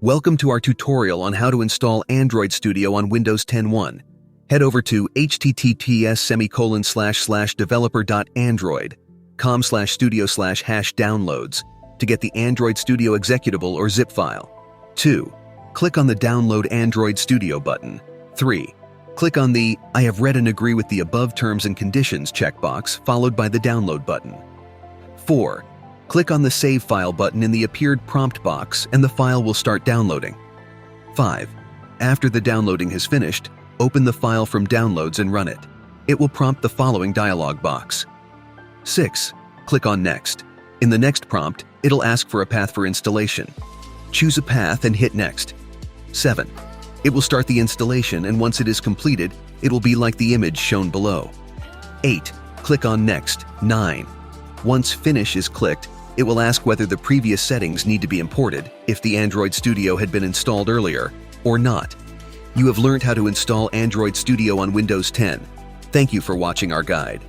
Welcome to our tutorial on how to install Android Studio on Windows 10.1. Head over to https://developer.android.com/studio/#downloads to get the Android Studio executable or zip file. 2. Click on the Download Android Studio button. 3. Click on the I have read and agree with the above terms and conditions checkbox followed by the Download button. 4. Click on the Save File button in the appeared prompt box and the file will start downloading. 5. After the downloading has finished, open the file from Downloads and run it. It will prompt the following dialog box. 6. Click on Next. In the next prompt, it'll ask for a path for installation. Choose a path and hit Next. 7. It will start the installation and once it is completed, it will be like the image shown below. 8. Click on Next. 9. Once Finish is clicked, it will ask whether the previous settings need to be imported if the Android Studio had been installed earlier or not. You have learned how to install Android Studio on Windows 10. Thank you for watching our guide.